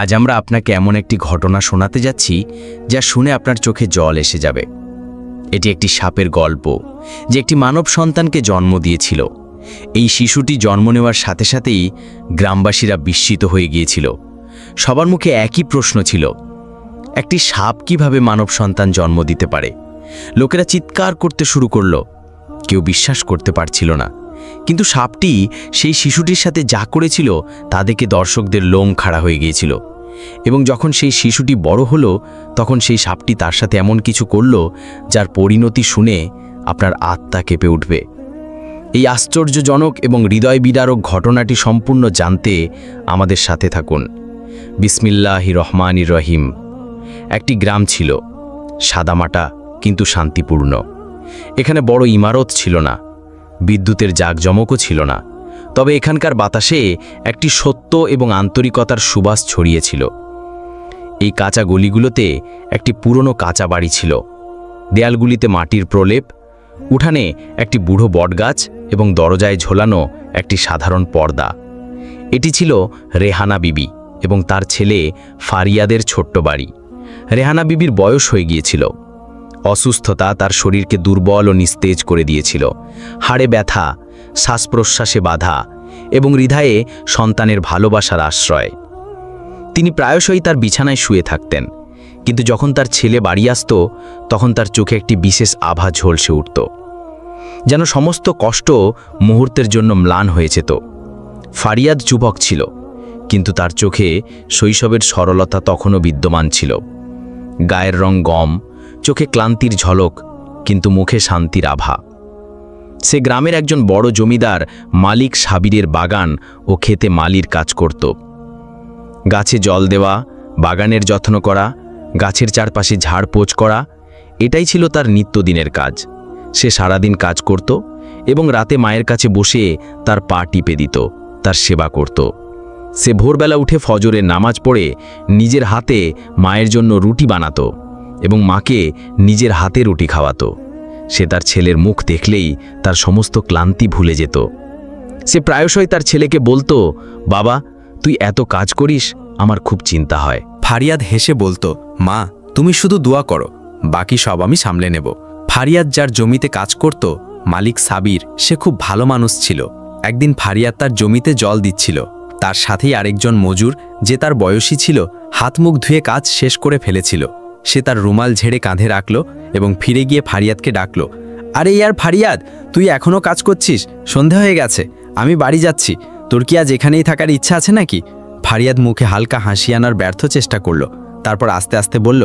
আজ আমরা আপনাকে এমন একটি ঘটনা শোনাতে যাচ্ছি যা শুনে আপনার চোখে জল এসে যাবে। এটি একটি সাপের গল্প, যে একটি মানব সন্তানকে জন্ম দিয়েছিল। এই শিশুটি জন্ম নেওয়ার সাথে সাথেই গ্রামবাসীরা বিস্মিত হয়ে গিয়েছিল। সবার মুখে একই প্রশ্ন ছিল, একটি সাপ কিভাবে মানব সন্তান জন্ম দিতে পারে? লোকেরা চিৎকার করতে শুরু করল। কেউ বিশ্বাস করতে পারছিল না। কিন্তু সাপটি সেই শিশুটির সাথে যা করেছিল তা দেখে দর্শকদের লোম খাড়া হয়ে গিয়েছিল। এবং যখন সেই শিশুটি বড় হলো, তখন সেই সাপটি তার সাথে এমন কিছু করল যার পরিণতি শুনে আপনার আত্মা কেঁপে উঠবে। এই আশ্চর্যজনক এবং হৃদয় বিদারক ঘটনাটি সম্পূর্ণ জানতে আমাদের সাথে থাকুন। বিসমিল্লাহির রহমানির রহিম। একটি গ্রাম ছিল, সাদামাটা কিন্তু শান্তিপূর্ণ। এখানে বড় ইমারত ছিল না, বিদ্যুতের জাঁকজমকও ছিল না, তবে এখানকার বাতাসে একটি সত্য এবং আন্তরিকতার সুবাস ছড়িয়েছিল। এই কাঁচা গলিগুলোতে একটি পুরনো কাঁচা বাড়ি ছিল। দেয়ালগুলিতে মাটির প্রলেপ, উঠানে একটি বুড়ো বটগাছ এবং দরজায় ঝোলানো একটি সাধারণ পর্দা। এটি ছিল রেহানা বিবি এবং তার ছেলে ফারিয়াদের ছোট্ট বাড়ি। রেহানা বিবির বয়স হয়ে গিয়েছিল। অসুস্থতা তার শরীরকে দুর্বল ও নিস্তেজ করে দিয়েছিল। হাড়ে ব্যথা, শ্বাস প্রশ্বাসে বাধা এবং হৃদয়ে সন্তানের ভালোবাসার আশ্রয়। তিনি প্রায়শই তার বিছানায় শুয়ে থাকতেন, কিন্তু যখন তার ছেলে বাড়ি আসত, তখন তার চোখে একটি বিশেষ আভা ঝলসে উঠত, যেন সমস্ত কষ্ট মুহূর্তের জন্য ম্লান হয়ে যেত। ফারিয়াদ যুবক ছিল, কিন্তু তার চোখে শৈশবের সরলতা তখনও বিদ্যমান ছিল। গায়ের রং গম, চোখে ক্লান্তির ঝলক, কিন্তু মুখে শান্তির আভা। সে গ্রামের একজন বড় জমিদার মালিক সাবিরের বাগান ও খেতে মালির কাজ করত। গাছে জল দেওয়া, বাগানের যত্ন করা, গাছের চারপাশে ঝাড়পোছ করা, এটাই ছিল তার নিত্যদিনের কাজ। সে সারাদিন কাজ করত এবং রাতে মায়ের কাছে বসে তার পা টিপে দিত, তার সেবা করত। সে ভোরবেলা উঠে ফজরের নামাজ পড়ে নিজের হাতে মায়ের জন্য রুটি বানাতো এবং মাকে নিজের হাতে রুটি খাওয়াতো। সে তার ছেলের মুখ দেখলেই তার সমস্ত ক্লান্তি ভুলে যেত। সে প্রায়শই তার ছেলেকে বলতো, বাবা, তুই এত কাজ করিস, আমার খুব চিন্তা হয়। ফারিয়াদ হেসে বলতো, মা, তুমি শুধু দোয়া করো, বাকি সব আমি সামলে নেব। ফারিয়াদ যার জমিতে কাজ করত, মালিক সাবির, সে খুব ভালো মানুষ ছিল। একদিন ফারিয়াদ তার জমিতে জল দিচ্ছিল। তার সাথেই আরেকজন মজুর, যে তার বয়সী ছিল, হাত মুখ ধুয়ে কাজ শেষ করে ফেলেছিল। সে তার রুমাল ঝেড়ে কাঁধে রাখল এবং ফিরে গিয়ে ফারিয়াদকে ডাকল, আরে ইয়ার ফারিয়াদ, তুই এখনও কাজ করছিস? সন্ধে হয়ে গেছে, আমি বাড়ি যাচ্ছি। তোর কি আজ এখানেই থাকার ইচ্ছা আছে নাকি? ফারিয়াদ মুখে হালকা হাসি আনার ব্যর্থ চেষ্টা করল। তারপর আস্তে আস্তে বলল,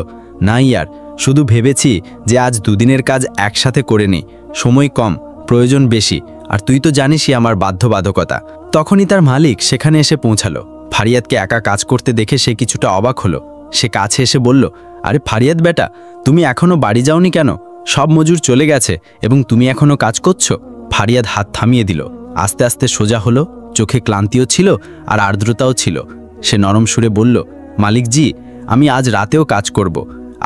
না ইয়ার, শুধু ভেবেছি যে আজ দুদিনের কাজ একসাথে করে নিই। সময় কম, প্রয়োজন বেশি, আর তুই তো জানিসই আমার বাধ্যবাধকতা। তখনই তার মালিক সেখানে এসে পৌঁছালো। ফারিয়াদকে একা কাজ করতে দেখে সে কিছুটা অবাক হলো। সে কাছে এসে বলল, আরে ফারিয়াদ বেটা, তুমি এখনও বাড়ি যাওনি কেন? সব মজুর চলে গেছে এবং তুমি এখনও কাজ করছো? ফারিয়াদ হাত থামিয়ে দিল। আস্তে আস্তে সোজা হলো, চোখে ক্লান্তিও ছিল আর আর্দ্রতাও ছিল। সে নরম সুরে বলল, মালিক জি, আমি আজ রাতেও কাজ করব।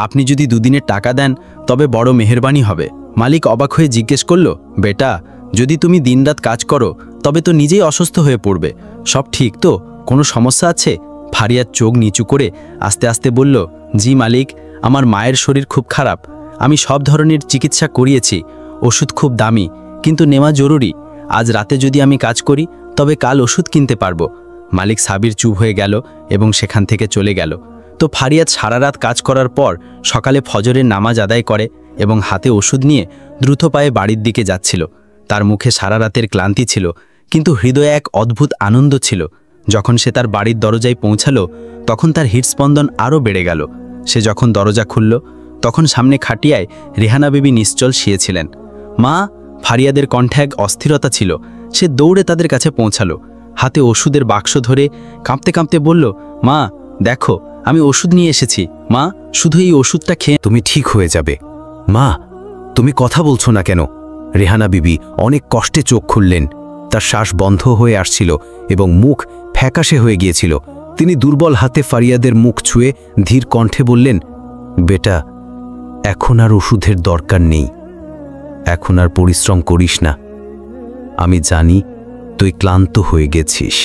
আপনি যদি দুদিনের টাকা দেন তবে বড় মেহেরবানি হবে। মালিক অবাক হয়ে জিজ্ঞেস করল, বেটা, যদি তুমি দিনরাত কাজ করো তবে তো নিজেই অসুস্থ হয়ে পড়বে। সব ঠিক তো? কোনো সমস্যা আছে? ফারিয়াদ চোখ নিচু করে আস্তে আস্তে বলল, জি মালিক, আমার মায়ের শরীর খুব খারাপ। আমি সব ধরনের চিকিৎসা করিয়েছি, ওষুধ খুব দামি, কিন্তু নেওয়া জরুরি। আজ রাতে যদি আমি কাজ করি তবে কাল ওষুধ কিনতে পারবো। মালিক সাবির চুপ হয়ে গেল এবং সেখান থেকে চলে গেল। তো ফারিয়াদ সারা রাত কাজ করার পর সকালে ফজরের নামাজ আদায় করে এবং হাতে ওষুধ নিয়ে দ্রুত পায়ে বাড়ির দিকে যাচ্ছিল। তার মুখে সারা রাতের ক্লান্তি ছিল, কিন্তু হৃদয়ে এক অদ্ভুত আনন্দ ছিল। যখন সে তার বাড়ির দরজায় পৌঁছালো, তখন তার হৃদস্পন্দন আরও বেড়ে গেল। সে যখন দরজা খুলল, তখন সামনে খাটিয়ায় রেহানা বিবি নিশ্চল শুয়েছিলেন। মা! ফারিয়াদের কণ্ঠে এক অস্থিরতা ছিল। সে দৌড়ে তাদের কাছে পৌঁছালো, হাতে ওষুধের বাক্স ধরে কাঁপতে কাঁপতে বলল, মা দেখো, আমি ওষুধ নিয়ে এসেছি। মা, শুধু এই ওষুধটা খেয়ে তুমি ঠিক হয়ে যাবে। মা, তুমি কথা বলছো না কেন? রেহানা বিবি অনেক কষ্টে চোখ খুললেন। তার শ্বাস বন্ধ হয়ে আসছিল এবং মুখ ফ্যাকাশে হয়ে গিয়েছিল। তিনি দুর্বল হাতে ফারিয়াদের মুখ ছুঁয়ে ধীর কণ্ঠে বললেন, বেটা, এখন আর ওষুধের দরকার নেই। এখন আর পরিশ্রম করিস না। আমি জানি তুই ক্লান্ত হয়ে গেছিস,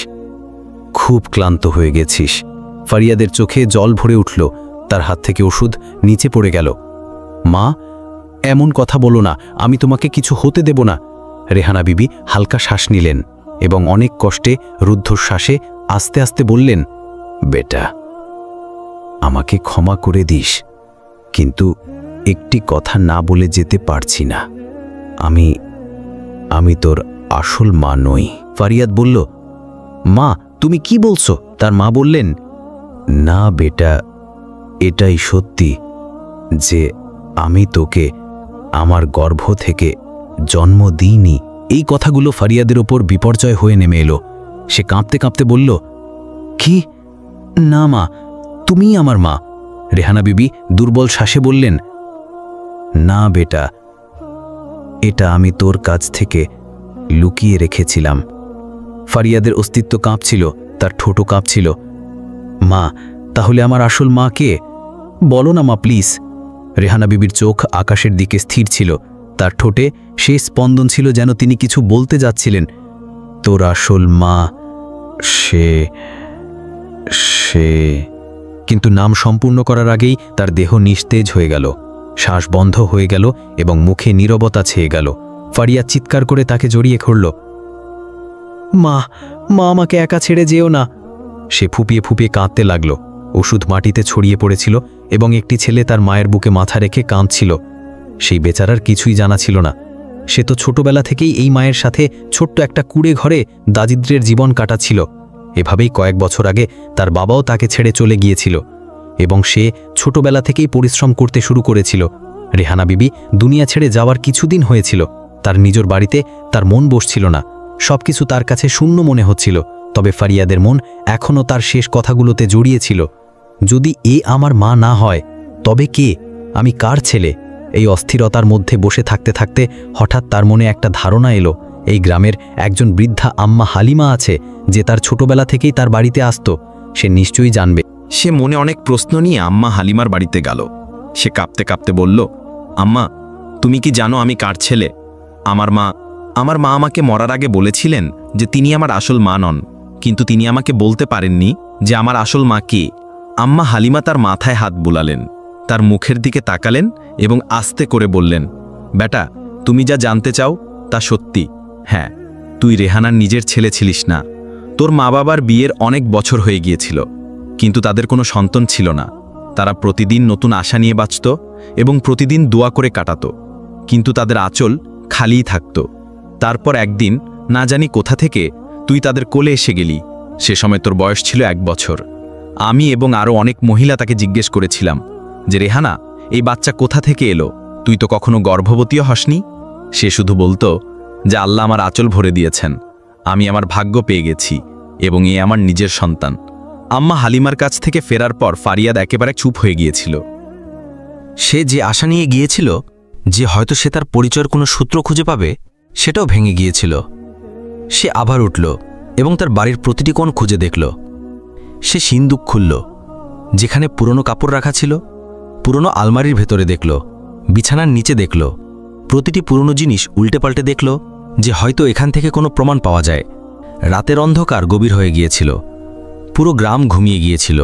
খুব ক্লান্ত হয়ে গেছিস। ফারিয়াদের চোখে জল ভরে উঠল, তার হাত থেকে ওষুধ নিচে পড়ে গেল। মা, এমন কথা বলো না, আমি তোমাকে কিছু হতে দেব না। রেহানা বিবি হালকা শ্বাস নিলেন এবং অনেক কষ্টে রুদ্ধশ্বাসে আস্তে আস্তে বললেন, বেটা, আমাকে ক্ষমা করে দিস, কিন্তু একটি কথা না বলে যেতে পারছি না। আমি তোর আসল মা নই। ফারিয়াদ বলল, মা, তুমি কি বলছো? তার মা বললেন, না বেটা, এটাই সত্যি যে আমি তোকে আমার গর্ভ থেকে জন্ম দিইনি। এই কথাগুলো ফারিয়াদের ওপর বিপর্যয় হয়ে নেমে এলো। সে কাঁপতে কাঁপতে বলল, কি? না মা, তুমিই আমার মা। রেহানা বিবি দুর্বল শ্বাসে বললেন, না বেটা, এটা আমি তোর কাছ থেকে লুকিয়ে রেখেছিলাম। ফারিয়াদের অস্তিত্ব কাঁপছিল, তার ঠোঁটও কাঁপছিল। মা, তাহলে আমার আসল মা কে? বলো না মা, প্লিজ। রেহানা বিবির চোখ আকাশের দিকে স্থির ছিল, তার ঠোঁটে সেই স্পন্দন ছিল যেন তিনি কিছু বলতে যাচ্ছিলেন। তোর আসল মা সে কিন্তু নাম সম্পূর্ণ করার আগেই তার দেহ নিস্তেজ হয়ে গেল, শ্বাস বন্ধ হয়ে গেল এবং মুখে নীরবতা ছেয়ে গেল। ফারিয়া চিৎকার করে তাকে জড়িয়ে ধরল। মা, মা, আমাকে একা ছেড়ে যেও না। সে ফুপিয়ে ফুপিয়ে কাঁদতে লাগল। ওষুধ মাটিতে ছড়িয়ে পড়েছিল এবং একটি ছেলে তার মায়ের বুকে মাথা রেখে কাঁদছিল। সেই বেচারার কিছুই জানা ছিল না। সে তো ছোটবেলা থেকেই এই মায়ের সাথে ছোট্ট একটা কুড়ে ঘরে দারিদ্র্যের জীবন কাটাচ্ছিল। এভাবেই কয়েক বছর আগে তার বাবাও তাকে ছেড়ে চলে গিয়েছিল এবং সে ছোটবেলা থেকেই পরিশ্রম করতে শুরু করেছিল। রেহানা বিবি দুনিয়া ছেড়ে যাওয়ার কিছুদিন হয়েছিল। তার নিজের বাড়িতে তার মন বসছিল না, সবকিছু তার কাছে শূন্য মনে হচ্ছিল। তবে ফারিয়াদের মন এখনও তার শেষ কথাগুলোতে জড়িয়েছিল। যদি এ আমার মা না হয়, তবে কে? আমি কার ছেলে? এই অস্থিরতার মধ্যে বসে থাকতে থাকতে হঠাৎ তার মনে একটা ধারণা এলো। এই গ্রামের একজন বৃদ্ধা আম্মা হালিমা আছে, যে তার ছোটবেলা থেকেই তার বাড়িতে আসতো। সে নিশ্চয়ই জানবে। সে মনে অনেক প্রশ্ন নিয়ে আম্মা হালিমার বাড়িতে গেল। সে কাঁপতে কাঁপতে বলল, আম্মা, তুমি কি জানো আমি কার ছেলে? আমার মা আমাকে মরার আগে বলেছিলেন যে তিনি আমার আসল মা নন, কিন্তু তিনি আমাকে বলতে পারেননি যে আমার আসল মা কে। আম্মা হালিমা তার মাথায় হাত বুলালেন, তার মুখের দিকে তাকালেন এবং আস্তে করে বললেন, বেটা, তুমি যা জানতে চাও তা সত্যি। হ্যাঁ, তুই রেহানার নিজের ছেলে ছিলিস না। তোর মা বাবার বিয়ের অনেক বছর হয়ে গিয়েছিল, কিন্তু তাদের কোনো সন্তান ছিল না। তারা প্রতিদিন নতুন আশা নিয়ে বাঁচত এবং প্রতিদিন দোয়া করে কাটাত, কিন্তু তাদের আঁচল খালিই থাকত। তারপর একদিন না জানি কোথা থেকে তুই তাদের কোলে এসে গেলি। সে সময় তোর বয়স ছিল 1 বছর। আমি এবং আরও অনেক মহিলা তাকে জিজ্ঞেস করেছিলাম যে, রেহানা, এই বাচ্চা কোথা থেকে এলো? তুই তো কখনো গর্ভবতীও হসনি। সে শুধু বলতো যে আল্লাহ আমার আঁচল ভরে দিয়েছেন, আমি আমার ভাগ্য পেয়ে গেছি এবং এ আমার নিজের সন্তান। আম্মা হালিমার কাছ থেকে ফেরার পর ফারিয়াদ একেবারে চুপ হয়ে গিয়েছিল। সে যে আশা নিয়ে গিয়েছিল যে হয়তো সে তার পরিচয়ের কোনো সূত্র খুঁজে পাবে, সেটাও ভেঙে গিয়েছিল। সে আবার উঠল এবং তার বাড়ির প্রতিটি কোণ খুঁজে দেখল। সে সিন্দুক খুলল, যেখানে পুরনো কাপড় রাখা ছিল। পুরনো আলমারির ভেতরে দেখল, বিছানার নিচে দেখল, প্রতিটি পুরনো জিনিস উল্টে পাল্টে দেখল যে হয়তো এখান থেকে কোনো প্রমাণ পাওয়া যায়। রাতের অন্ধকার গভীর হয়ে গিয়েছিল, পুরো গ্রাম ঘুমিয়ে গিয়েছিল,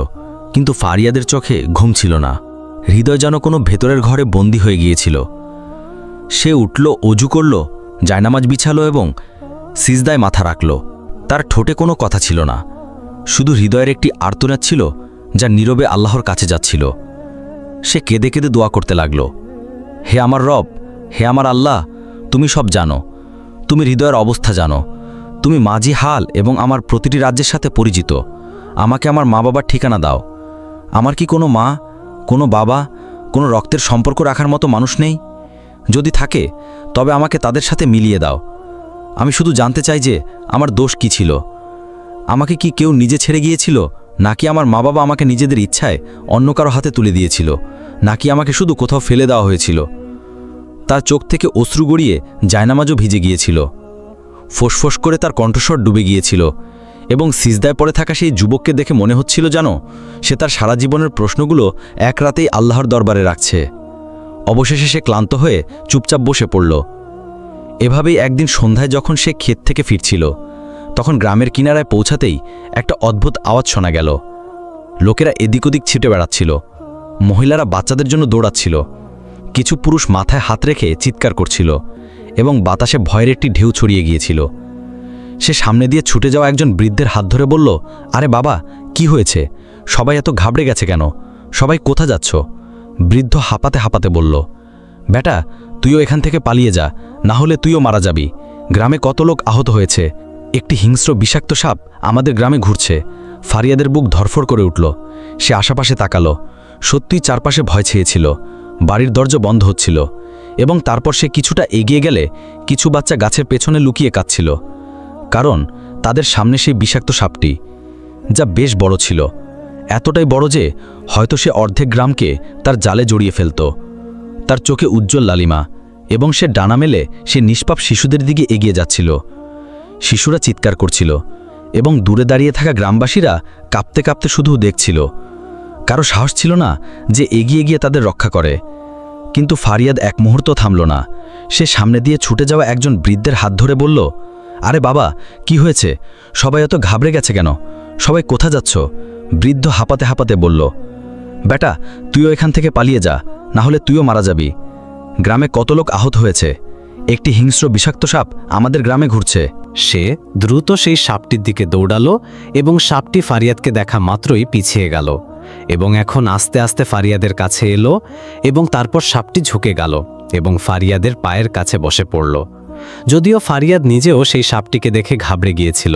কিন্তু ফারিয়াদের চোখে ঘুম ছিল না। হৃদয় যেন কোনো ভেতরের ঘরে বন্দী হয়ে গিয়েছিল। সে উঠল, অজু করল, জায়নামাজ বিছালো এবং সিজদায় মাথা রাখল। তার ঠোঁটে কোনো কথা ছিল না, শুধু হৃদয়ের একটি আর্তনাদ ছিল যা নীরবে আল্লাহর কাছে যাচ্ছিল। সে কেঁদে কেঁদে দোয়া করতে লাগল, হে আমার রব, হে আমার আল্লাহ, তুমি সব জানো, তুমি হৃদয়ের অবস্থা জানো, তুমি মাঝি হাল এবং আমার প্রতিটি রাজ্যের সাথে পরিচিত। আমাকে আমার মা বাবার ঠিকানা দাও। আমার কি কোনো মা, কোনো বাবা, কোনো রক্তের সম্পর্ক রাখার মতো মানুষ নেই? যদি থাকে তবে আমাকে তাদের সাথে মিলিয়ে দাও। আমি শুধু জানতে চাই যে আমার দোষ কি ছিল। আমাকে কি কেউ নিজে ছেড়ে গিয়েছিল, নাকি আমার মা বাবা আমাকে নিজেদের ইচ্ছায় অন্য কারো হাতে তুলে দিয়েছিল, নাকি আমাকে শুধু কোথাও ফেলে দেওয়া হয়েছিল? তার চোখ থেকে অশ্রু গড়িয়ে জায়নামাজও ভিজে গিয়েছিল। ফোঁসফোঁস করে তার কণ্ঠস্বর ডুবে গিয়েছিল এবং সিজদায় পড়ে থাকা সেই যুবককে দেখে মনে হচ্ছিল জানো, সে তার সারা জীবনের প্রশ্নগুলো এক রাতেই আল্লাহর দরবারে রাখছে। অবশেষে সে ক্লান্ত হয়ে চুপচাপ বসে পড়ল। এভাবেই একদিন সন্ধ্যায় যখন সে ক্ষেত থেকে ফিরছিল, তখন গ্রামের কিনারায় পৌঁছাতেই একটা অদ্ভুত আওয়াজ শোনা গেল। লোকেরা এদিক ওদিক ছিটে বেড়াচ্ছিল, মহিলারা বাচ্চাদের জন্য দৌড়াচ্ছিল, কিছু পুরুষ মাথায় হাত রেখে চিৎকার করছিল এবং বাতাসে ভয়ের একটি ঢেউ ছড়িয়ে গিয়েছিল। সে সামনে দিয়ে ছুটে যাওয়া একজন বৃদ্ধের হাত ধরে বলল, আরে বাবা, কি হয়েছে? সবাই এত ঘাবড়ে গেছে কেন? সবাই কোথা যাচ্ছ? বৃদ্ধ হাঁপাতে হাঁপাতে বলল, বেটা, তুইও এখান থেকে পালিয়ে যা, না হলে তুইও মারা যাবি। গ্রামে কত লোক আহত হয়েছে। একটি হিংস্র বিষাক্ত সাপ আমাদের গ্রামে ঘুরছে। ফারিয়াদের বুক ধরফর করে উঠল। সে আশেপাশে তাকালো। সত্যিই চারপাশে ভয় ছেয়েছিল। বাড়ির দরজা বন্ধ হচ্ছিল এবং তারপর সে কিছুটা এগিয়ে গেলে কিছু বাচ্চা গাছের পেছনে লুকিয়ে কাঁদছিল, কারণ তাদের সামনে সেই বিষাক্ত সাপটি, যা বেশ বড় ছিল, এতটাই বড় যে হয়তো সে অর্ধেক গ্রামকে তার জালে জড়িয়ে ফেলত। তার চোখে উজ্জ্বল লালিমা এবং সে ডানা মেলে সে নিষ্পাপ শিশুদের দিকে এগিয়ে যাচ্ছিল। শিশুরা চিৎকার করছিল এবং দূরে দাঁড়িয়ে থাকা গ্রামবাসীরা কাঁপতে কাঁপতে শুধু দেখছিল। কারো সাহস ছিল না যে এগিয়ে গিয়ে তাদের রক্ষা করে। কিন্তু ফারিয়াদ এক মুহূর্ত থামল না। সে সামনে দিয়ে ছুটে যাওয়া একজন বৃদ্ধের হাত ধরে বলল, আরে বাবা, কি হয়েছে? সবাই এত ঘাবড়ে গেছে কেন? সবাই কোথা যাচ্ছ? বৃদ্ধ হাঁপাতে হাঁপাতে বলল, বেটা, তুইও এখান থেকে পালিয়ে যা, না হলে তুইও মারা যাবি। গ্রামে কত লোক আহত হয়েছে। একটি হিংস্র বিষাক্ত সাপ আমাদের গ্রামে ঘুরছে। সে দ্রুত সেই সাপটির দিকে দৌড়ালো এবং সাপটি ফারিয়াদকে দেখা মাত্রই পিছিয়ে গেল এবং এখন আস্তে আস্তে ফারিয়াদের কাছে এলো এবং তারপর সাপটি ঝুঁকে গেল এবং ফারিয়াদের পায়ের কাছে বসে পড়ল। যদিও ফারিয়াদ নিজেও সেই সাপটিকে দেখে ঘাবড়ে গিয়েছিল,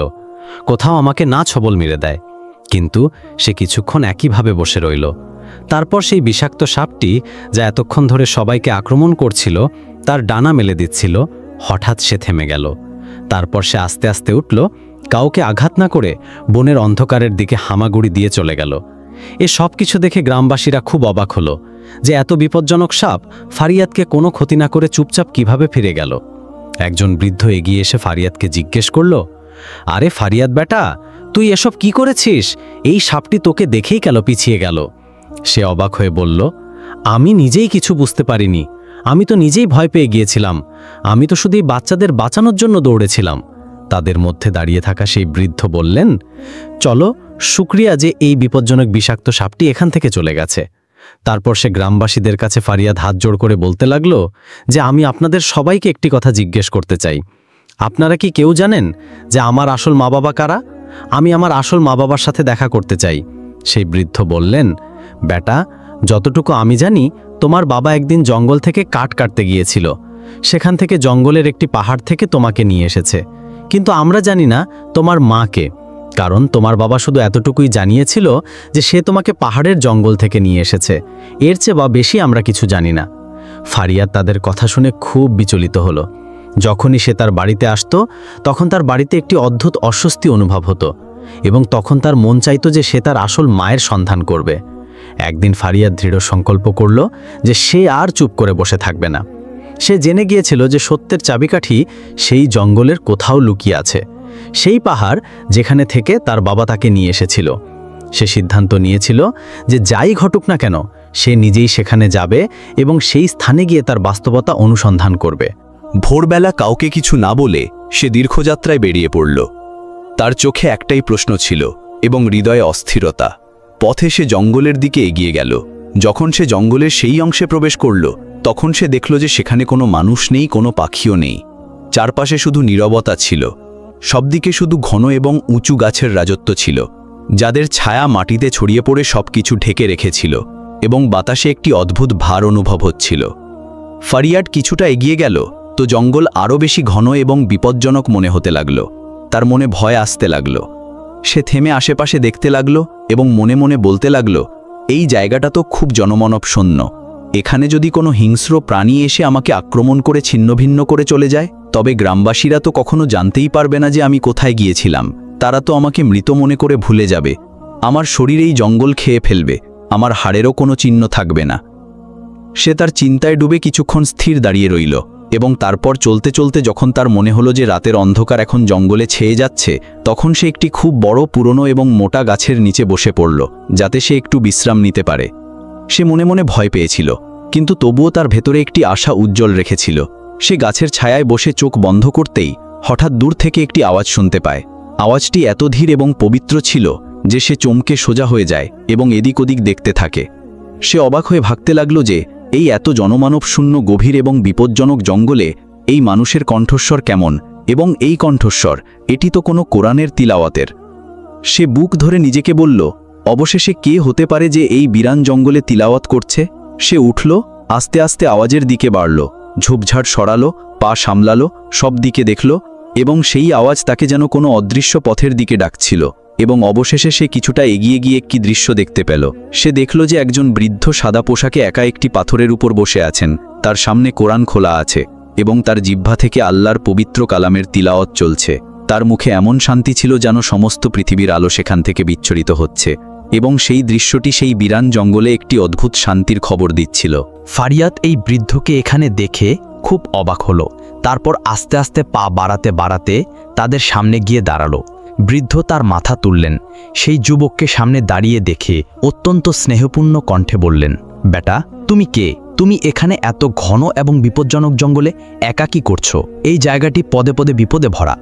কোথাও আমাকে না ছবল মেরে দেয়, কিন্তু সে কিছুক্ষণ একইভাবে বসে রইল। তারপর সেই বিষাক্ত সাপটি, যা এতক্ষণ ধরে সবাইকে আক্রমণ করছিল, তার ডানা মেলে দিচ্ছিল, হঠাৎ সে থেমে গেল। তারপর সে আস্তে আস্তে উঠল, কাউকে আঘাত না করে বনের অন্ধকারের দিকে হামাগুড়ি দিয়ে চলে গেল। এ সব কিছু দেখে গ্রামবাসীরা খুব অবাক হলো যে এত বিপজ্জনক সাপ ফারিয়াদকে কোনো ক্ষতি না করে চুপচাপ কিভাবে ফিরে গেল। একজন বৃদ্ধ এগিয়ে এসে ফারিয়াদকে জিজ্ঞেস করল, আরে ফারিয়াদ বেটা, তুই এসব কি করেছিস? এই সাপটি তোকে দেখেই কেন পিছিয়ে গেল? সে অবাক হয়ে বলল, আমি নিজেই কিছু বুঝতে পারিনি। আমি তো নিজেই ভয় পেয়ে গিয়েছিলাম। আমি তো শুধু এই বাচ্চাদের বাঁচানোর জন্য দৌড়েছিলাম। তাদের মধ্যে দাঁড়িয়ে থাকা সেই বৃদ্ধ বললেন, চলো, শুক্রিয়া যে এই বিপজ্জনক বিষাক্ত সাপটি এখান থেকে চলে গেছে। তারপর সে গ্রামবাসীদের কাছে ফারিয়াদ হাত জোড় করে বলতে লাগলো যে আমি আপনাদের সবাইকে একটি কথা জিজ্ঞেস করতে চাই। আপনারা কি কেউ জানেন যে আমার আসল মা বাবা কারা? আমি আমার আসল মা বাবার সাথে দেখা করতে চাই। সেই বৃদ্ধ বললেন, বেটা, যতটুকু আমি জানি, তোমার বাবা একদিন জঙ্গল থেকে কাঠ কাটতে গিয়েছিল। সেখান থেকে জঙ্গলের একটি পাহাড় থেকে তোমাকে নিয়ে এসেছে। কিন্তু আমরা জানি না তোমার মাকে, কারণ তোমার বাবা শুধু এতটুকুই জানিয়েছিল যে সে তোমাকে পাহাড়ের জঙ্গল থেকে নিয়ে এসেছে। এর চেয়ে বা বেশি আমরা কিছু জানি না। ফারিয়াদ তাদের কথা শুনে খুব বিচলিত হলো। যখনই সে তার বাড়িতে আসতো, তখন তার বাড়িতে একটি অদ্ভুত অস্বস্তি অনুভব হতো এবং তখন তার মন চাইতো যে সে তার আসল মায়ের সন্ধান করবে। একদিন ফারিয়াদ দৃঢ় সংকল্প করল যে সে আর চুপ করে বসে থাকবে না। সে জেনে গিয়েছিল যে সত্যের চাবিকাঠি সেই জঙ্গলের কোথাও লুকিয়ে আছে, সেই পাহাড় যেখানে থেকে তার বাবা তাকে নিয়ে এসেছিল। সে সিদ্ধান্ত নিয়েছিল যে যাই ঘটুক না কেন, সে নিজেই সেখানে যাবে এবং সেই স্থানে গিয়ে তার বাস্তবতা অনুসন্ধান করবে। ভোরবেলা কাউকে কিছু না বলে সে দীর্ঘযাত্রায় বেরিয়ে পড়ল। তার চোখে একটাই প্রশ্ন ছিল এবং হৃদয়ে অস্থিরতা। পথে সে জঙ্গলের দিকে এগিয়ে গেল। যখন সে জঙ্গলের সেই অংশে প্রবেশ করল, তখন সে দেখল যে সেখানে কোনো মানুষ নেই, কোনো পাখিও নেই। চারপাশে শুধু নীরবতা ছিল। সবদিকে শুধু ঘন এবং উঁচু গাছের রাজত্ব ছিল, যাদের ছায়া মাটিতে ছড়িয়ে পড়ে সবকিছু ঢেকে রেখেছিল এবং বাতাসে একটি অদ্ভুত ভার অনুভব হচ্ছিল। ফারিয়াদ কিছুটা এগিয়ে গেল তো জঙ্গল আরও বেশি ঘন এবং বিপজ্জনক মনে হতে লাগল। তার মনে ভয় আসতে লাগল। সে থেমে আশেপাশে দেখতে লাগল এবং মনে মনে বলতে লাগল, এই জায়গাটা তো খুব জনমানবশূন্য। এখানে যদি কোনো হিংস্র প্রাণী এসে আমাকে আক্রমণ করে ছিন্নভিন্ন করে চলে যায়, তবে গ্রামবাসীরা তো কখনো জানতেই পারবে না যে আমি কোথায় গিয়েছিলাম। তারা তো আমাকে মৃত মনে করে ভুলে যাবে। আমার শরীরেই জঙ্গল খেয়ে ফেলবে। আমার হাড়েরও কোনো চিহ্ন থাকবে না। সে তার চিন্তায় ডুবে কিছুক্ষণ স্থির দাঁড়িয়ে রইল এবং তারপর চলতে চলতে যখন তার মনে হলো যে রাতের অন্ধকার এখন জঙ্গলে ছেয়ে যাচ্ছে, তখন সে একটি খুব বড়, পুরনো এবং মোটা গাছের নিচে বসে পড়ল, যাতে সে একটু বিশ্রাম নিতে পারে। সে মনে মনে ভয় পেয়েছিল, কিন্তু তবুও তার ভেতরে একটি আশা উজ্জ্বল রেখেছিল। সে গাছের ছায়ায় বসে চোখ বন্ধ করতেই হঠাৎ দূর থেকে একটি আওয়াজ শুনতে পায়। আওয়াজটি এত ধীর এবং পবিত্র ছিল যে সে চমকে সোজা হয়ে যায় এবং এদিক ওদিক দেখতে থাকে। সে অবাক হয়ে ভাবতে লাগল যে এই এত জনমানব শূন্য গভীর এবং বিপজ্জনক জঙ্গলে এই মানুষের কণ্ঠস্বর কেমন, এবং এই কণ্ঠস্বর এটি তো কোনো কোরআনের তিলাওয়াতের। সে বুক ধরে নিজেকে বলল, অবশেষে কে হতে পারে যে এই বিরান জঙ্গলে তিলাওয়াত করছে। সে উঠল, আস্তে আস্তে আওয়াজের দিকে বাড়ল, ঝোপঝাড় সরালো, পা সামলালো, সব দিকে দেখল, এবং সেই আওয়াজ তাকে যেন কোনো অদৃশ্য পথের দিকে ডাকছিল। এবং অবশেষে সে কিছুটা এগিয়ে গিয়ে একটি দৃশ্য দেখতে পেল। সে দেখল যে একজন বৃদ্ধ সাদা পোশাকে একা একটি পাথরের উপর বসে আছেন। তার সামনে কোরআন খোলা আছে এবং তার জিহ্বা থেকে আল্লাহর পবিত্র কালামের তিলাওয়াত চলছে। তার মুখে এমন শান্তি ছিল যেন সমস্ত পৃথিবীর আলো সেখান থেকে বিচ্ছুরিত হচ্ছে, এবং সেই দৃশ্যটি সেই বিরান জঙ্গলে একটি অদ্ভুত শান্তির খবর দিচ্ছিল। ফারিয়াত এই বৃদ্ধকে এখানে দেখে খুব অবাক হলো। তারপর আস্তে আস্তে পা বাড়াতে বাড়াতে তাদের সামনে গিয়ে দাঁড়ালো। বৃদ্ধ তার মাথা তুললেন। সেই যুবককে সামনে দাঁড়িয়ে দেখে অত্যন্ত স্নেহপূর্ণ কণ্ঠে বললেন, বেটা, তুমি কে? তুমি এখানে এত ঘন এবং বিপজ্জনক জঙ্গলে একা কি করছো? এই জায়গাটি পদে পদে বিপদে ভরা।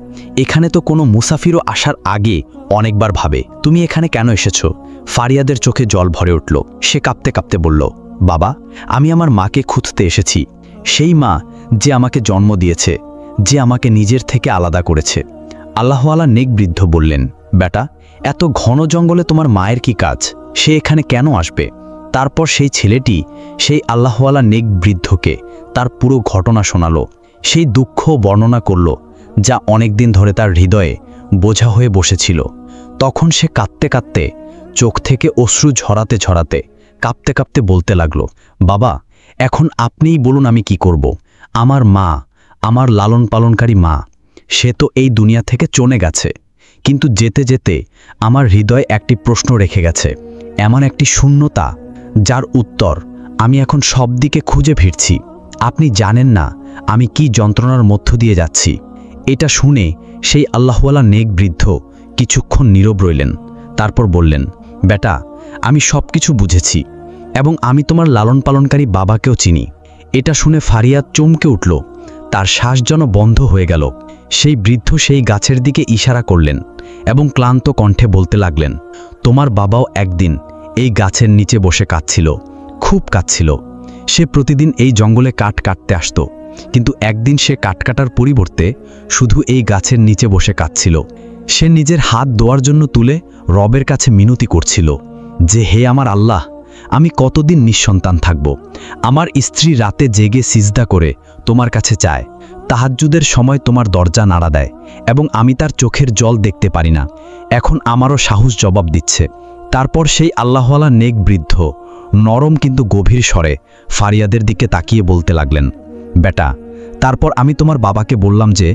এখানে তো কোনো মুসাফিরও আসার আগে অনেকবার ভাবে তুমি এখানে কেন এসেছো। ফারিয়াদের চোখে জল ভরে উঠল। সে কাঁপতে কাঁপতে বলল, বাবা, আমি আমার মাকে খুঁজতে এসেছি। সেই মা যে আমাকে জন্ম দিয়েছে, যে আমাকে নিজের থেকে আলাদা করেছে। আল্লাহওয়ালা নেক বৃদ্ধ বললেন, বেটা, এত ঘন জঙ্গলে তোমার মায়ের কি কাজ? সে এখানে কেন আসবে? তারপর সেই ছেলেটি সেই আল্লাহওয়ালা নেক বৃদ্ধকে তার পুরো ঘটনা শোনালো। সেই দুঃখ বর্ণনা করল যা অনেক দিন ধরে তার হৃদয়ে বোঝা হয়ে বসেছিল। তখন সে কাঁদতে কাঁদতে, চোখ থেকে অশ্রু ঝরাতে ঝরাতে, কাঁপতে কাঁপতে বলতে লাগলো, বাবা, এখন আপনিই বলুন আমি কি করব। আমার মা, আমার লালন পালনকারী মা, সে তো এই দুনিয়া থেকে চলে গেছে, কিন্তু যেতে যেতে আমার হৃদয়ে একটি প্রশ্ন রেখে গেছে, এমন একটি শূন্যতা যার উত্তর আমি এখন সব দিকে খুঁজে ফিরছি। আপনি জানেন না আমি কি যন্ত্রণার মধ্য দিয়ে যাচ্ছি। এটা শুনে সেই আল্লাহওয়ালা নেক বৃদ্ধ কিছুক্ষণ নীরব রইলেন। তারপর বললেন, বেটা, আমি সব কিছু বুঝেছি এবং আমি তোমার লালন পালনকারী বাবাকেও চিনি। এটা শুনে ফারিয়াদ চমকে উঠল। তার শ্বাস যেন বন্ধ হয়ে গেল। সেই বৃদ্ধ সেই গাছের দিকে ইশারা করলেন এবং ক্লান্ত কণ্ঠে বলতে লাগলেন, তোমার বাবাও একদিন এই গাছের নিচে বসে কাঁদছিল, খুব কাঁদছিল। সে প্রতিদিন এই জঙ্গলে কাঠ কাটতে আসত, কিন্তু একদিন সে কাঠ কাটার পরিবর্তে শুধু এই গাছের নিচে বসে কাঁদছিল। সে নিজের হাত ধোয়ার জন্য তুলে রবের কাছে মিনতি করছিল যে, হে আমার আল্লাহ, আমি কতদিন নিঃসন্তান থাকব। আমার স্ত্রী রাতে জেগে সিজদা করে তোমার কাছে চায়, তাহাজ্জুদের সময় তোমার দরজা নাড়া দেয় এবং আমি তার চোখের জল দেখতে পারি না। এখন আমারও সাহস জবাব দিচ্ছে। তারপর সেই আল্লাহওয়ালা নেক বৃদ্ধ নরম কিন্তু গভীর স্বরে ফারিয়াদের দিকে তাকিয়ে বলতে লাগলেন, বেটা, তারপর আমি তোমার বাবাকে বললাম যে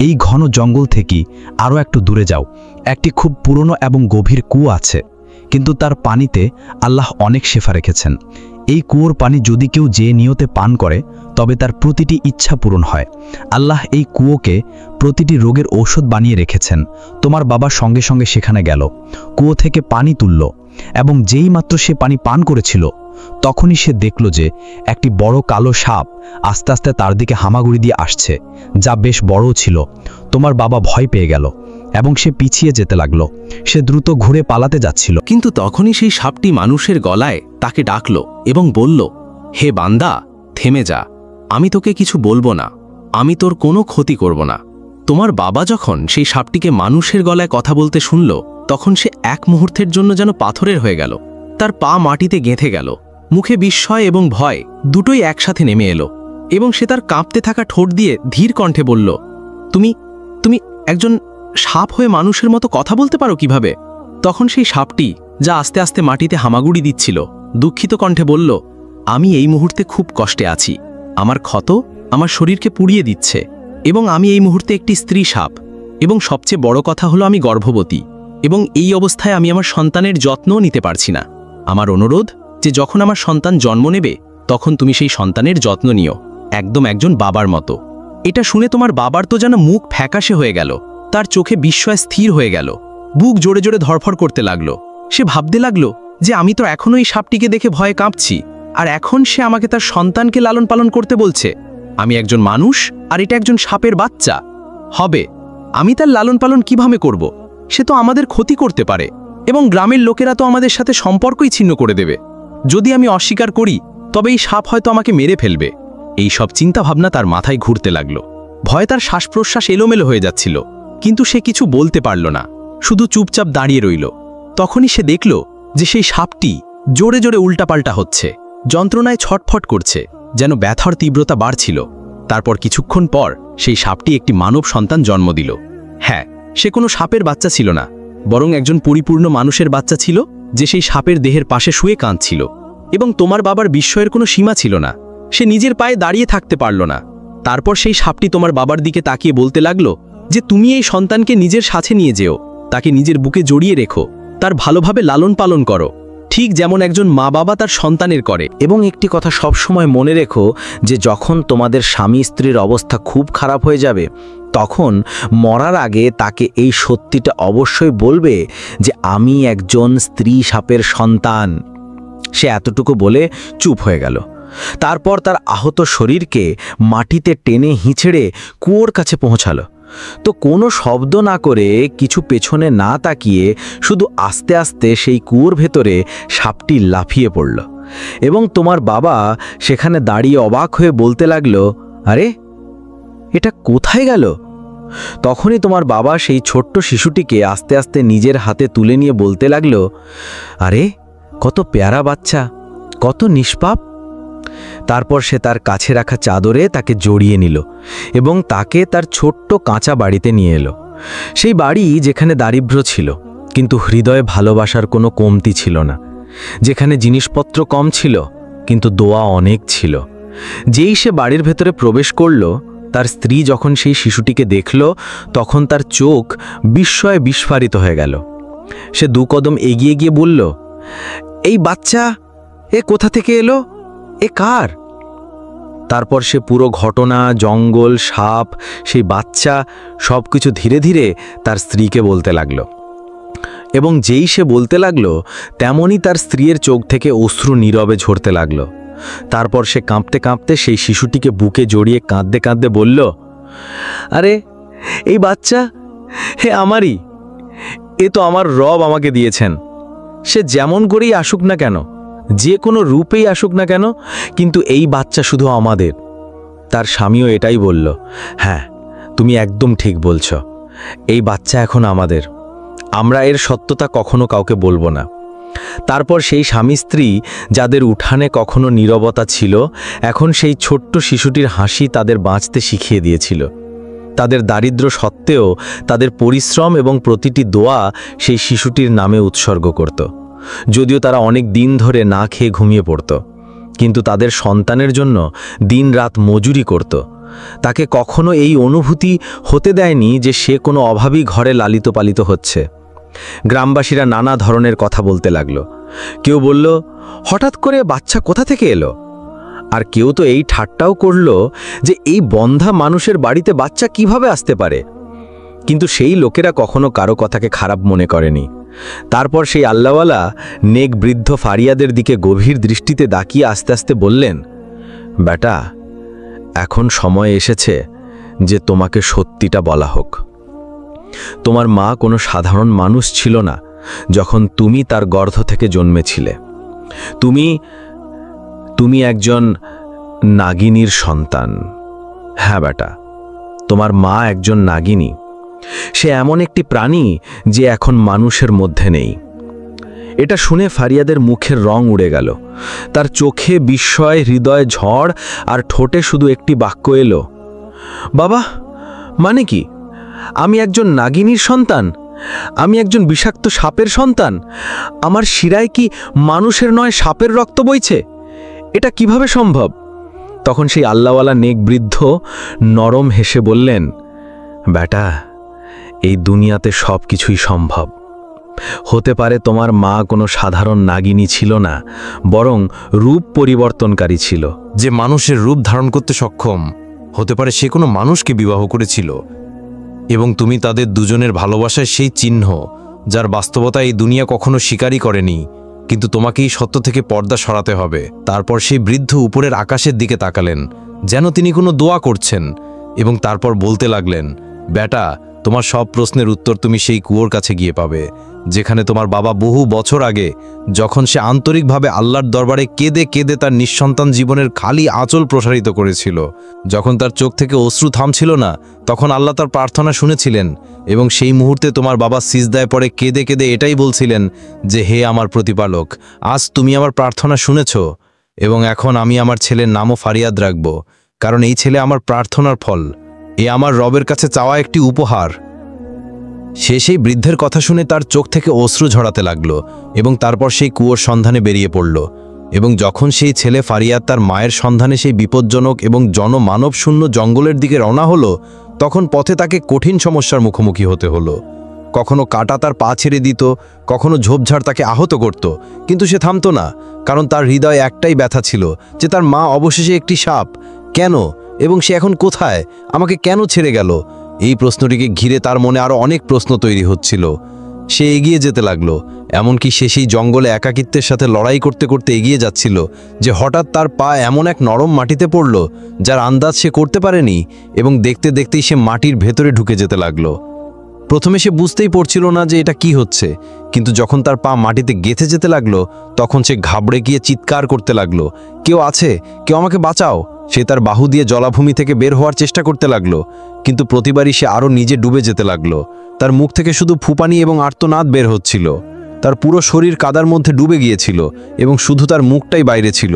এই ঘন জঙ্গল থেকে আরও একটু দূরে যাও। একটি খুব পুরনো এবং গভীর কুয়ো আছে, কিন্তু তার পানিতে আল্লাহ অনেক শেফা রেখেছেন। এই কুয়োর পানি যদি কেউ যে নিয়তে পান করে তবে তার প্রতিটি ইচ্ছা পূরণ হয়। আল্লাহ এই কুয়োকে প্রতিটি রোগের ঔষধ বানিয়ে রেখেছেন। তোমার বাবা সঙ্গে সঙ্গে সেখানে গেল, কুয়ো থেকে পানি তুলল এবং যেই মাত্র সে পানি পান করেছিল তখনই সে দেখল যে একটি বড় কালো সাপ আস্তে আস্তে তার দিকে হামাগুড়ি দিয়ে আসছে, যা বেশ বড় ছিল। তোমার বাবা ভয় পেয়ে গেল এবং সে পিছিয়ে যেতে লাগলো। সে দ্রুত ঘুরে পালাতে যাচ্ছিল, কিন্তু তখনই সেই সাপটি মানুষের গলায় তাকে ডাকল এবং বলল, হে বান্দা, থেমে যা, আমি তোকে কিছু বলবো না, আমি তোর কোনো ক্ষতি করব না। তোমার বাবা যখন সেই সাপটিকে মানুষের গলায় কথা বলতে শুনল, তখন সে এক মুহূর্তের জন্য যেন পাথরের হয়ে গেল। তার পা মাটিতে গেঁথে গেল, মুখে বিস্ময় এবং ভয় দুটোই একসাথে নেমে এলো, এবং সে তার কাঁপতে থাকা ঠোঁট দিয়ে ধীর কণ্ঠে বলল, তুমি তুমি একজন সাপ হয়ে মানুষের মতো কথা বলতে পারো কিভাবে? তখন সেই সাপটি, যা আস্তে আস্তে মাটিতে হামাগুড়ি দিচ্ছিল, দুঃখিত কণ্ঠে বলল, আমি এই মুহূর্তে খুব কষ্টে আছি। আমার ক্ষত আমার শরীরকে পুড়িয়ে দিচ্ছে, এবং আমি এই মুহূর্তে একটি স্ত্রী সাপ, এবং সবচেয়ে বড় কথা হলো আমি গর্ভবতী, এবং এই অবস্থায় আমি আমার সন্তানের যত্নও নিতে পারছি না। আমার অনুরোধ যে যখন আমার সন্তান জন্ম নেবে তখন তুমি সেই সন্তানের যত্ন নিও, একদম একজন বাবার মতো। এটা শুনে তোমার বাবার তো যেন মুখ ফ্যাকাশে হয়ে গেল, তার চোখে বিস্ময় স্থির হয়ে গেল, বুক জোরে জোরে ধরফর করতে লাগলো। সে ভাবতে লাগলো যে আমি তো এখনো এই সাপটিকে দেখে ভয়ে কাঁপছি, আর এখন সে আমাকে তার সন্তানকে লালন পালন করতে বলছে। আমি একজন মানুষ আর এটা একজন সাপের বাচ্চা হবে, আমি তার লালন পালন কিভাবে করব? সে তো আমাদের ক্ষতি করতে পারে। এবং গ্রামের লোকেরা তো আমাদের সাথে সম্পর্কই ছিন্ন করে দেবে। যদি আমি অস্বীকার করি তবে এই সাপ হয়তো আমাকে মেরে ফেলবে। এই সব চিন্তাভাবনা তার মাথায় ঘুরতে লাগলো। ভয়ে তার শ্বাস প্রশ্বাস এলোমেলো হয়ে যাচ্ছিল, কিন্তু সে কিছু বলতে পারল না, শুধু চুপচাপ দাঁড়িয়ে রইল। তখনই সে দেখল যে সেই সাপটি জোরে জোরে উল্টাপাল্টা হচ্ছে, যন্ত্রণায় ছটফট করছে, যেন ব্যথার তীব্রতা বাড়ছিল। তারপর কিছুক্ষণ পর সেই সাপটি একটি মানব সন্তান জন্ম দিল। হ্যাঁ, সে কোনো সাপের বাচ্চা ছিল না, বরং একজন পরিপূর্ণ মানুষের বাচ্চা ছিল, যে সেই সাপের দেহের পাশে শুয়ে কাঁদছিল। এবং তোমার বাবার বিস্ময়ের কোনো সীমা ছিল না, সে নিজের পায়ে দাঁড়িয়ে থাকতে পারল না। তারপর সেই সাপটি তোমার বাবার দিকে তাকিয়ে বলতে লাগলো যে তুমি এই সন্তানকে নিজের সাথে নিয়ে যেও, তাকে নিজের বুকে জড়িয়ে রেখো, তার ভালোভাবে লালন পালন করো, ঠিক যেমন একজন মা বাবা তার সন্তানের করে। এবং একটি কথা সবসময় মনে রেখো যে যখন তোমাদের স্বামী স্ত্রীর অবস্থা খুব খারাপ হয়ে যাবে, তখন মরার আগে তাকে এই সত্যিটা অবশ্যই বলবে যে আমি একজন স্ত্রী সাপের সন্তান। সে এতটুকু বলে চুপ হয়ে গেল। তারপর তার আহত শরীরকে মাটিতে টেনে হিঁচড়ে কুয়োর কাছে পৌঁছালো। তো কোনো শব্দ না করে, কিছু পেছনে না তাকিয়ে, শুধু আস্তে আস্তে সেই কুয়োর ভেতরে সাপটি লাফিয়ে পড়ল। এবং তোমার বাবা সেখানে দাঁড়িয়ে অবাক হয়ে বলতে লাগলো, আরে এটা কোথায় গেল? তখনই তোমার বাবা সেই ছোট্ট শিশুটিকে আস্তে আস্তে নিজের হাতে তুলে নিয়ে বলতে লাগলো, আরে কত পেয়ারা বাচ্চা, কত নিষ্পাপ। তারপর সে তার কাছে রাখা চাদরে তাকে জড়িয়ে নিল এবং তাকে তার ছোট্ট কাঁচা বাড়িতে নিয়ে এলো। সেই বাড়ি যেখানে দারিদ্র্য ছিল, কিন্তু হৃদয়ে ভালোবাসার কোনো কমতি ছিল না, যেখানে জিনিসপত্র কম ছিল কিন্তু দোয়া অনেক ছিল। যেই সে বাড়ির ভেতরে প্রবেশ করল, তার স্ত্রী যখন সেই শিশুটিকে দেখল, তখন তার চোখ বিস্ময়ে বিস্ফারিত হয়ে গেল। সে 2 কদম এগিয়ে গিয়ে বলল, এই বাচ্চা এ কোথা থেকে এলো, এ কার? তারপর সে পুরো ঘটনা, জঙ্গল, সাপ, সেই বাচ্চা সবকিছু ধীরে ধীরে তার স্ত্রীকে বলতে লাগলো। এবং যেই সে বলতে লাগলো, তেমনই তার স্ত্রীর চোখ থেকে অশ্রু নীরবে ঝরতে লাগলো। তারপর সে কাঁপতে কাঁপতে সেই শিশুটিকে বুকে জড়িয়ে কাঁদতে কাঁদতে বলল, আরে এই বাচ্চা হে আমারই, এ তো আমার রব আমাকে দিয়েছেন। সে যেমন করেই আসুক না কেন, যে কোনো রূপেই আসুক না কেন, কিন্তু এই বাচ্চা শুধু আমাদের। তার স্বামীও এটাই বলল, হ্যাঁ তুমি একদম ঠিক বলছ, এই বাচ্চা এখন আমাদের, আমরা এর সত্যতা কখনো কাউকে বলবো না। তারপর সেই স্বামী স্ত্রী যাদের উঠানে কখনো নীরবতা ছিল, এখন সেই ছোট্ট শিশুটির হাসি তাদের বাঁচতে শিখিয়ে দিয়েছিল। তাদের দারিদ্র্য সত্ত্বেও তাদের পরিশ্রম এবং প্রতিটি দোয়া সেই শিশুটির নামে উৎসর্গ করত। যদিও তারা অনেক দিন ধরে না খেয়ে ঘুমিয়ে পড়ত, কিন্তু তাদের সন্তানের জন্য দিনরাত মজুরি করত। তাকে কখনো এই অনুভূতি হতে দেয়নি যে সে কোনো অভাবী ঘরে লালিত পালিত হচ্ছে। গ্রামবাসীরা নানা ধরনের কথা বলতে লাগলো। কেউ বলল, হঠাৎ করে বাচ্চা কোথা থেকে এলো? আর কেউ তো এই ঠাট্টাও করল যে এই বন্ধা মানুষের বাড়িতে বাচ্চা কিভাবে আসতে পারে। কিন্তু সেই লোকেরা কখনো কারো কথাকে খারাপ মনে করেনি। তারপর সেই আল্লাহওয়ালা নেক বৃদ্ধ ফারিয়াদের দিকে গভীর দৃষ্টিতে তাকিয়ে আস্তে আস্তে বললেন, বেটা, এখন সময় এসেছে যে তোমাকে সত্যিটা বলা হোক। তোমার মা কোনো সাধারণ মানুষ ছিল না যখন তুমি তার গর্ভ থেকে জন্মেছিলে। তুমি একজন নাগিনীর সন্তান। হ্যাঁ বেটা, তোমার মা একজন নাগিনী। সে এমন একটি প্রাণী যে এখন মানুষের মধ্যে নেই। এটা শুনে ফারিয়াদের মুখের রং উড়ে গেল। তার চোখে বিস্ময়, হৃদয়ে ঝড়, আর ঠোঁটে শুধু একটি বাক্য এলো, বাবা, মানে কি? আমি একজন নাগিনীর সন্তান? আমি একজন বিষাক্ত সাপের সন্তান? আমার শিরায় কি মানুষের নয় সাপের রক্ত বইছে? এটা কিভাবে সম্ভব? তখন সেই আল্লাহওয়ালা নেক বৃদ্ধ নরম হেসে বললেন, বেটা, এই দুনিয়াতে সব কিছুই সম্ভব। হতে পারে তোমার মা কোনো সাধারণ নাগিনী ছিল না, বরং রূপ পরিবর্তনকারী ছিল, যে মানুষের রূপ ধারণ করতে সক্ষম। হতে পারে সে কোনো মানুষকে বিবাহ করেছিল, এবং তুমি তাদের দুজনের ভালোবাসায় সেই চিহ্ন, যার বাস্তবতা এই দুনিয়া কখনো স্বীকারই করেনি। কিন্তু তোমাকে এই সত্য থেকে পর্দা সরাতে হবে। তারপর সেই বৃদ্ধ উপরের আকাশের দিকে তাকালেন, যেন তিনি কোনো দোয়া করছেন, এবং তারপর বলতে লাগলেন, বেটা, তোমার সব প্রশ্নের উত্তর তুমি সেই কুয়োর কাছে গিয়ে পাবে, যেখানে তোমার বাবা বহু বছর আগে, যখন সে আন্তরিকভাবে আল্লাহর দরবারে কেঁদে কেঁদে তার নিঃসন্তান জীবনের খালি আঁচল প্রসারিত করেছিল, যখন তার চোখ থেকে অশ্রু থামছিল না, তখন আল্লাহ তার প্রার্থনা শুনেছিলেন এবং সেই মুহূর্তে তোমার বাবা সিজদায় পড়ে কেঁদে কেঁদে এটাই বলছিলেন যে, হে আমার প্রতিপালক, আজ তুমি আমার প্রার্থনা শুনেছ এবং এখন আমি আমার ছেলের নামও ফারিয়াদ রাখব, কারণ এই ছেলে আমার প্রার্থনার ফল, এ আমার রবের কাছে চাওয়া একটি উপহার। সে সেই বৃদ্ধের কথা শুনে তার চোখ থেকে অশ্রু ঝরাতে লাগল এবং তারপর সেই কুয়োর সন্ধানে বেরিয়ে পড়ল। এবং যখন সেই ছেলে ফারিয়াদ তার মায়ের সন্ধানে সেই বিপজ্জনক এবং জনমানবশূন্য জঙ্গলের দিকে রওনা হলো, তখন পথে তাকে কঠিন সমস্যার মুখোমুখি হতে হলো। কখনো কাঁটা তার পা ছেড়ে দিত, কখনো ঝোপঝাড় তাকে আহত করত, কিন্তু সে থামত না, কারণ তার হৃদয়ে একটাই ব্যথা ছিল যে তার মা অবশেষে একটি সাপ। কেন? এবং সে এখন কোথায়? আমাকে কেন ছেড়ে গেল? এই প্রশ্নটিকে ঘিরে তার মনে আরও অনেক প্রশ্ন তৈরি হচ্ছিল। সে এগিয়ে যেতে লাগলো, এমনকি সে সেই জঙ্গলে একাকিত্বের সাথে লড়াই করতে করতে এগিয়ে যাচ্ছিল যে হঠাৎ তার পা এমন এক নরম মাটিতে পড়ল যার আন্দাজ সে করতে পারেনি, এবং দেখতে দেখতেই সে মাটির ভেতরে ঢুকে যেতে লাগলো। প্রথমে সে বুঝতেই পারছিল না যে এটা কি হচ্ছে, কিন্তু যখন তার পা মাটিতে গেঁথে যেতে লাগলো, তখন সে ঘাবড়ে গিয়ে চিৎকার করতে লাগলো, কেউ আছে, কেউ আমাকে বাঁচাও। সে তার বাহু দিয়ে জলাভূমি থেকে বের হওয়ার চেষ্টা করতে লাগলো, কিন্তু প্রতিবারই সে আরও নিজে ডুবে যেতে লাগলো। তার মুখ থেকে শুধু ফুপানি এবং আর্তনাদ বের হচ্ছিল। তার পুরো শরীর কাদার মধ্যে ডুবে গিয়েছিল এবং শুধু তার মুখটাই বাইরে ছিল।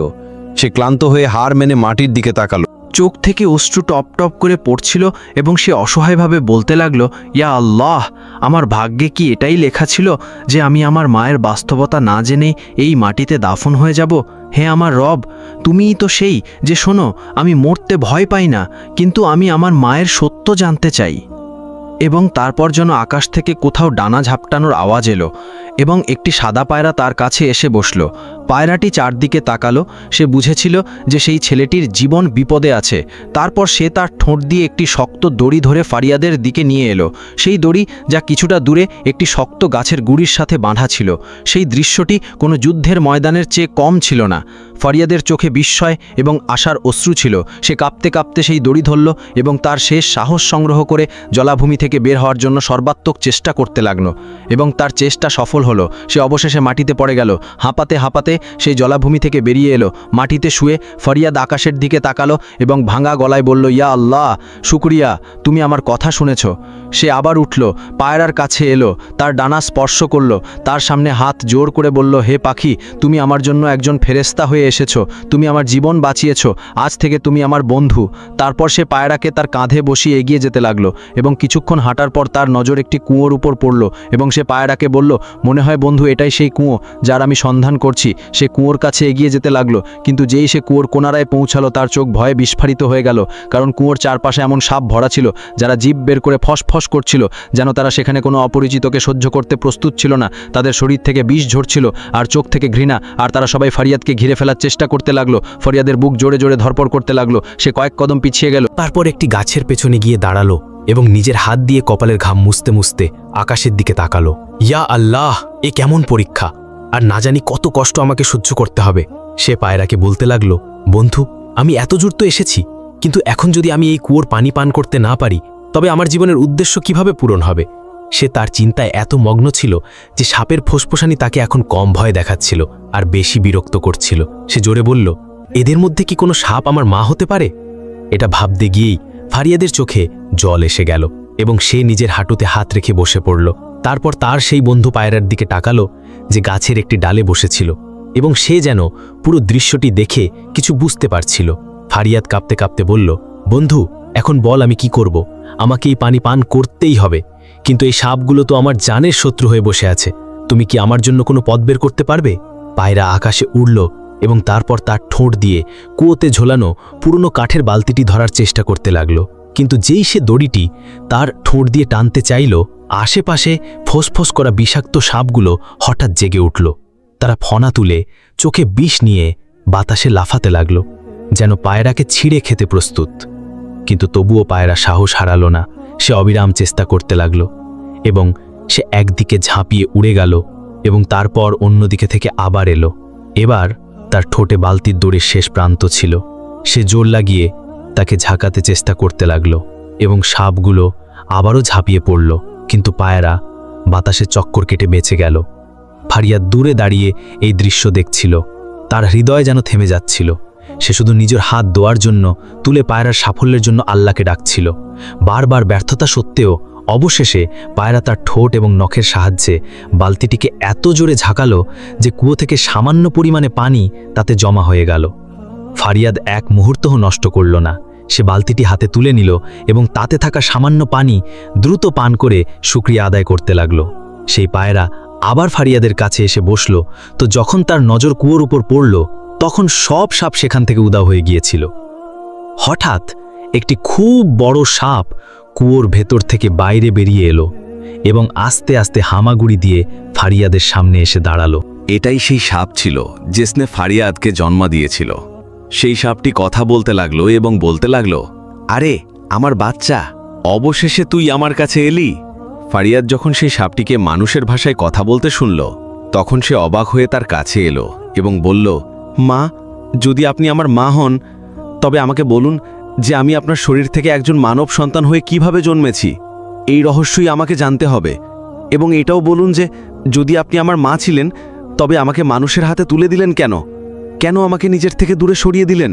সে ক্লান্ত হয়ে হার মেনে মাটির দিকে তাকালো। চোখ থেকে অশ্রু টপ টপ করে পড়ছিল এবং সে অসহায়ভাবে বলতে লাগলো, ইয়া আল্লাহ, আমার ভাগ্যে কি এটাই লেখা ছিল যে আমি আমার মায়ের বাস্তবতা না জেনে এই মাটিতে দাফন হয়ে যাব? হে আমার রব, তুমিই তো সেই যে শোনো, আমি মরতে ভয় পাই না, কিন্তু আমি আমার মায়ের সত্য জানতে চাই। এবং তারপর যেন আকাশ থেকে কোথাও ডানা ঝাপটানোর আওয়াজ এলো এবং একটি সাদা পায়রা তার কাছে এসে বসল। পায়রাটি চারদিকে তাকালো, সে বুঝেছিল যে সেই ছেলেটির জীবন বিপদে আছে। তারপর সে তার ঠোঁট দিয়ে একটি শক্ত দড়ি ধরে ফারিয়াদের দিকে নিয়ে এলো, সেই দড়ি যা কিছুটা দূরে একটি শক্ত গাছের গুড়ির সাথে বাঁধা ছিল। সেই দৃশ্যটি কোনো যুদ্ধের ময়দানের চেয়ে কম ছিল না। ফারিয়াদের চোখে বিস্ময় এবং আশার অশ্রু ছিল। সে কাঁপতে কাঁপতে সেই দড়ি ধরল এবং তার শেষ সাহস সংগ্রহ করে জলাভূমি থেকে বের হওয়ার জন্য সর্বাত্মক চেষ্টা করতে লাগলো, এবং তার চেষ্টা সফল হলো। সে অবশেষে মাটিতে পড়ে গেল। হাঁপাতে হাঁপাতে সেই জলাভূমি থেকে বেরিয়ে এলো। মাটিতে শুয়ে ফারিয়াদ আকাশের দিকে তাকালো এবং ভাঙা গলায় বলল, ইয়া আল্লাহ, শুকরিয়া, তুমি আমার কথা শুনেছ। সে আবার উঠল, পায়রার কাছে এলো, তার ডানা স্পর্শ করল, তার সামনে হাত জোর করে বলল, হে পাখি, তুমি আমার জন্য একজন ফেরেশতা হয়ে এসেছো, তুমি আমার জীবন বাঁচিয়েছ, আজ থেকে তুমি আমার বন্ধু। তারপর সে পায়রাকে তার কাঁধে বসিয়ে এগিয়ে যেতে লাগলো এবং কিছুক্ষণ হাঁটার পর তার নজর একটি কুয়োর উপর পড়ল এবং সে পায়রাকে বলল, মনে হয় বন্ধু এটাই সেই কুয়ো যার আমি সন্ধান করছি। সে কুয়োর কাছে এগিয়ে যেতে লাগলো, কিন্তু যেই সে কুয়োর কোনারায় পৌঁছালো তার চোখ ভয়ে বিস্ফারিত হয়ে গেল, কারণ কুয়োর চারপাশে এমন সাপ ভরা ছিল যারা জিভ বের করে ফসফস করছিল, যেন তারা সেখানে কোনো অপরিচিতকে সহ্য করতে প্রস্তুত ছিল না। তাদের শরীর থেকে বিষ ঝরছিল আর চোখ থেকে ঘৃণা, আর তারা সবাই ফারিয়াদকে ঘিরে ফেলার চেষ্টা করতে লাগলো। ফারিয়াদের বুক জোরে জোরে ধরপড় করতে লাগলো। সে কয়েক কদম পিছিয়ে গেল। তারপর একটি গাছের পেছনে গিয়ে দাঁড়ালো এবং নিজের হাত দিয়ে কপালের ঘাম মুছতে মুছতে আকাশের দিকে তাকালো। ইয়া আল্লাহ, এ কেমন পরীক্ষা! আর না জানি কত কষ্ট আমাকে সহ্য করতে হবে। সে পায়রাকে বলতে লাগলো, বন্ধু, আমি এত দূর তো এসেছি, কিন্তু এখন যদি আমি এই কুয়োর পানি পান করতে না পারি, তবে আমার জীবনের উদ্দেশ্য কিভাবে পূরণ হবে? সে তার চিন্তায় এত মগ্ন ছিল যে সাপের ফোসফোসানি তাকে এখন কম ভয় দেখাচ্ছিল আর বেশি বিরক্ত করছিল। সে জোরে বলল, এদের মধ্যে কি কোনো সাপ আমার মা হতে পারে? এটা ভাবতে গিয়েই ফারিয়াদের চোখে জল এসে গেল এবং সে নিজের হাঁটুতে হাত রেখে বসে পড়ল। তারপর তার সেই বন্ধু পায়রার দিকে তাকালো যে গাছের একটি ডালে বসেছিল, এবং সে যেন পুরো দৃশ্যটি দেখে কিছু বুঝতে পারছিল। ফারিয়াদ কাঁপতে কাঁপতে বলল, বন্ধু, এখন বল আমি কি করব? আমাকে এই পানি পান করতেই হবে, কিন্তু এই সাপগুলো তো আমার জানের শত্রু হয়ে বসে আছে। তুমি কি আমার জন্য কোনো পথ বের করতে পারবে? পায়রা আকাশে উড়ল এবং তারপর তার ঠোঁট দিয়ে কুয়োতে ঝোলানো পুরনো কাঠের বালতিটি ধরার চেষ্টা করতে লাগলো, কিন্তু যেই সে দড়িটি তার ঠোঁট দিয়ে টানতে চাইল, আশেপাশে ফোসফোস করা বিষাক্ত সাপগুলো হঠাৎ জেগে উঠল। তারা ফনা তুলে চোখে বিষ নিয়ে বাতাসে লাফাতে লাগল, যেন পায়রাকে ছিঁড়ে খেতে প্রস্তুত। কিন্তু তবুও পায়রা সাহস হারালো না। সে অবিরাম চেষ্টা করতে লাগল এবং সে একদিকে ঝাঁপিয়ে উড়ে গেল এবং তারপর অন্যদিকে থেকে আবার এলো। এবার তার ঠোঁটে বালতির দড়ির শেষ প্রান্ত ছিল। সে জোর লাগিয়ে তাকে ঝাঁকাতে চেষ্টা করতে লাগল এবং সাপগুলো আবারও ঝাঁপিয়ে পড়ল, কিন্তু পায়রা বাতাসে চক্কর কেটে বেঁচে গেল। ফারিয়াদ দূরে দাঁড়িয়ে এই দৃশ্য দেখছিল। তার হৃদয় যেন থেমে যাচ্ছিল। সে শুধু নিজের হাত ধোয়ার জন্য তুলে পায়রার সাফল্যের জন্য আল্লাহকে ডাকছিল। বারবার ব্যর্থতা সত্ত্বেও অবশেষে পায়রা তার ঠোঁট এবং নখের সাহায্যে বালতিটিকে এত জোরে ঝাঁকালো যে কুয়ো থেকে সামান্য পরিমাণে পানি তাতে জমা হয়ে গেল। ফারিয়াদ এক মুহূর্তও নষ্ট করল না। সে বালতিটি হাতে তুলে নিল এবং তাতে থাকা সামান্য পানি দ্রুত পান করে শুকরিয়া আদায় করতে লাগল। সেই পায়রা আবার ফারিয়াদের কাছে এসে বসল, তো যখন তার নজর কুয়োর উপর পড়ল তখন সব সাপ সেখান থেকে উধাও হয়ে গিয়েছিল। হঠাৎ একটি খুব বড় সাপ কুয়োর ভেতর থেকে বাইরে বেরিয়ে এলো এবং আস্তে আস্তে হামাগুড়ি দিয়ে ফারিয়াদের সামনে এসে দাঁড়ালো। এটাই সেই সাপ ছিল জিসনে ফারিয়াদকে জন্ম দিয়েছিল। সেই সাপটি কথা বলতে লাগলো এবং বলতে লাগলো, আরে আমার বাচ্চা, অবশেষে তুই আমার কাছে এলি। ফারিয়াদ যখন সেই সাপটিকে মানুষের ভাষায় কথা বলতে শুনল তখন সে অবাক হয়ে তার কাছে এলো এবং বলল, মা, যদি আপনি আমার মা হন তবে আমাকে বলুন যে আমি আপনার শরীর থেকে একজন মানব সন্তান হয়ে কিভাবে জন্মেছি। এই রহস্যই আমাকে জানতে হবে। এবং এটাও বলুন যে যদি আপনি আমার মা ছিলেন তবে আমাকে মানুষের হাতে তুলে দিলেন কেন? কেন আমাকে নিজের থেকে দূরে সরিয়ে দিলেন?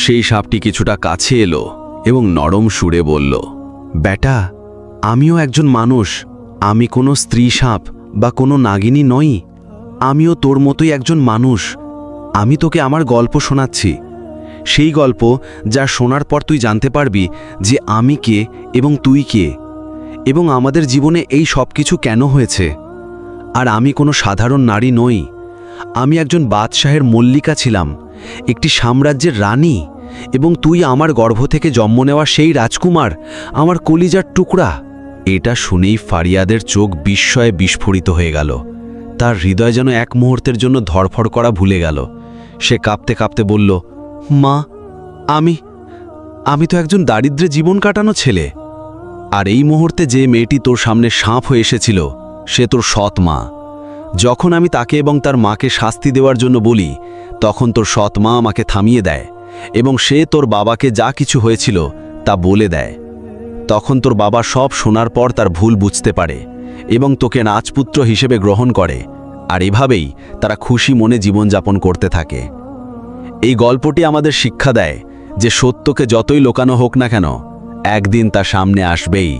সেই সাপটি কিছুটা কাছে এলো এবং নরম সুরে বলল, বেটা, আমিও একজন মানুষ। আমি কোনো স্ত্রী সাপ বা কোনো নাগিনী নই। আমিও তোর মতোই একজন মানুষ। আমি তোকে আমার গল্প শোনাচ্ছি, সেই গল্প যা শোনার পর তুই জানতে পারবি যে আমি কে এবং তুই কে, এবং আমাদের জীবনে এই সব কিছু কেন হয়েছে। আর আমি কোনো সাধারণ নারী নই। আমি একজন বাদশাহের মল্লিকা ছিলাম, একটি সাম্রাজ্যের রানী, এবং তুই আমার গর্ভ থেকে জন্ম নেওয়া সেই রাজকুমার, আমার কলিজার টুকরা। এটা শুনেই ফারিয়াদের চোখ বিস্ময়ে বিস্ফোরিত হয়ে গেল। তার হৃদয় যেন এক মুহূর্তের জন্য ধড়ফড় করা ভুলে গেল। সে কাঁপতে কাঁপতে বলল, মা, আমি তো একজন দারিদ্র্যে জীবন কাটানো ছেলে। আর এই মুহূর্তে যে মেয়েটি তোর সামনে সাপ হয়ে এসেছিল সে তোর সৎ মা। যখন আমি তাকে এবং তার মাকে শাস্তি দেওয়ার জন্য বলি তখন তোর সৎ মা আমাকে থামিয়ে দেয় এবং সে তোর বাবাকে যা কিছু হয়েছিল তা বলে দেয়। তখন তোর বাবা সব শোনার পর তার ভুল বুঝতে পারে এবং তোকে রাজপুত্র হিসেবে গ্রহণ করে। আর এভাবেই তারা খুশি মনে জীবনযাপন করতে থাকে। এই গল্পটি আমাদের শিক্ষা দেয় যে সত্যকে যতই লুকানো হোক না কেন, একদিন তা সামনে আসবেই।